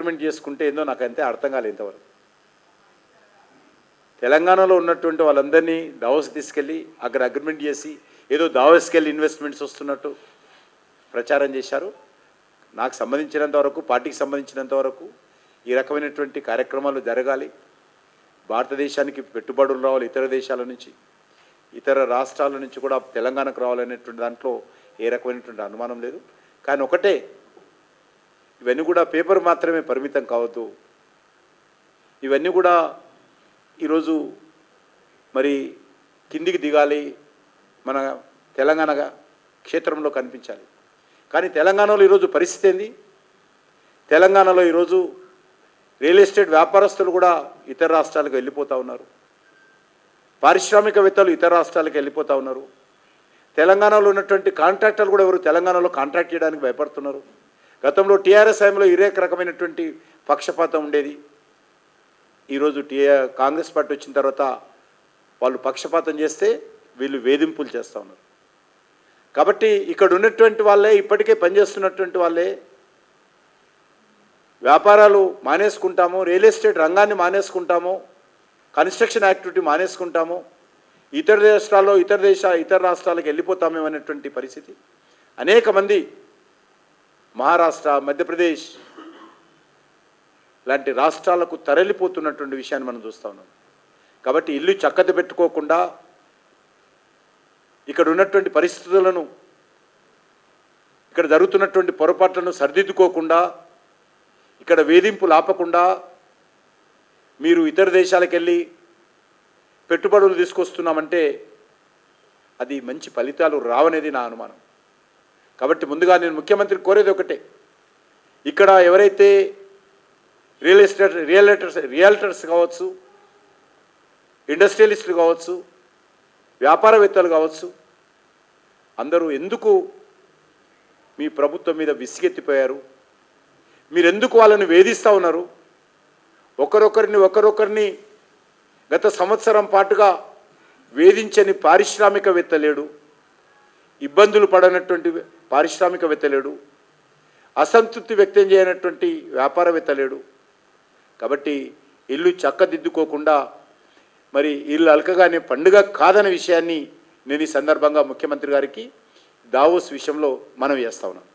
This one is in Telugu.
అగ్రిమెంట్ చేసుకుంటే ఏందో నాకు అంతే అర్థం కాలేదు ఇంతవరకు. తెలంగాణలో ఉన్నటువంటి వాళ్ళందరినీ దావోస్ తీసుకెళ్ళి అక్కడ అగ్రిమెంట్ చేసి ఏదో దావోస్కి వెళ్ళి ఇన్వెస్ట్మెంట్స్ వస్తున్నట్టు ప్రచారం చేశారు. నాకు సంబంధించినంత వరకు, పార్టీకి సంబంధించినంత వరకు ఈ రకమైనటువంటి కార్యక్రమాలు జరగాలి. భారతదేశానికి పెట్టుబడులు రావాలి, ఇతర దేశాల నుంచి, ఇతర రాష్ట్రాల నుంచి కూడా తెలంగాణకు రావాలనేటువంటి దాంట్లో ఏ రకమైనటువంటి అనుమానం లేదు. కానీ ఒకటే, ఇవన్నీ కూడా పేపర్ మాత్రమే పరిమితం కావద్దు. ఇవన్నీ కూడా ఈరోజు మరి కిందికి దిగాలి, మన తెలంగాణ క్షేత్రంలో కనిపించాలి. కానీ తెలంగాణలో ఈరోజు పరిస్థితి ఏంది? తెలంగాణలో ఈరోజు రియల్ ఎస్టేట్ వ్యాపారస్తులు కూడా ఇతర రాష్ట్రాలకు వెళ్ళిపోతూ ఉన్నారు. పారిశ్రామికవేత్తలు ఇతర రాష్ట్రాలకు వెళ్ళిపోతూ ఉన్నారు. తెలంగాణలో ఉన్నటువంటి కాంట్రాక్టర్లు కూడా ఎవరు తెలంగాణలో కాంట్రాక్ట్ చేయడానికి భయపడుతున్నారు. గతంలో టీఆర్ఎస్ హయాంలో ఇరేక రకమైనటువంటి పక్షపాతం ఉండేది. ఈరోజు కాంగ్రెస్ పార్టీ వచ్చిన తర్వాత వాళ్ళు పక్షపాతం చేస్తే వీళ్ళు వేధింపులు చేస్తూ ఉన్నారు. కాబట్టి ఇక్కడ ఉన్నటువంటి వాళ్ళే, ఇప్పటికే పనిచేస్తున్నటువంటి వాళ్ళే వ్యాపారాలు మానేసుకుంటాము, రియల్ ఎస్టేట్ రంగాన్ని మానేసుకుంటాము, కన్స్ట్రక్షన్ యాక్టివిటీ మానేసుకుంటాము, ఇతర రాష్ట్రాల్లో ఇతర రాష్ట్రాలకు వెళ్ళిపోతామేమనేటువంటి పరిస్థితి అనేక మంది మహారాష్ట్ర, మధ్యప్రదేశ్ లాంటి రాష్ట్రాలకు తరలిపోతున్నటువంటి విషయాన్ని మనం చూస్తూ ఉన్నాం. కాబట్టి ఇల్లు చక్కది పెట్టుకోకుండా, ఇక్కడ ఉన్నటువంటి పరిస్థితులను, ఇక్కడ జరుగుతున్నటువంటి పొరపాట్లను సరిదిద్దుకోకుండా, ఇక్కడ వేధింపులు ఆపకుండా మీరు ఇతర దేశాలకు వెళ్ళి పెట్టుబడులు తీసుకొస్తున్నామంటే అది మంచి ఫలితాలు రావనేది నా అనుమానం. కాబట్టి ముందుగా నేను ముఖ్యమంత్రికి కోరేది ఒకటే, ఇక్కడ ఎవరైతే రియల్టర్స్ కావచ్చు, ఇండస్ట్రియలిస్టులు కావచ్చు, వ్యాపారవేత్తలు కావచ్చు, అందరూ ఎందుకు మీ ప్రభుత్వం మీద విసిగెత్తిపోయారు? మీరు ఎందుకు వాళ్ళని వేధిస్తూ ఉన్నారు? ఒకరొకరిని గత సంవత్సరం పాటుగా వేధించని పారిశ్రామికవేత్త లేడు, ఇబ్బందులు పడనటువంటి పారిశ్రామికవేత్త లేడు, అసంతృప్తి వ్యక్తం చేయనటువంటి వ్యాపారవేత్త లేడు. కాబట్టి ఇల్లు చక్కదిద్దుకోకుండా మరి ఇల్లు అలకగానే పండుగ కాదనే విషయాన్ని నేను ఈ సందర్భంగా ముఖ్యమంత్రి గారికి దావోస్ విషయంలో మనవి చేస్తా ఉన్నాను.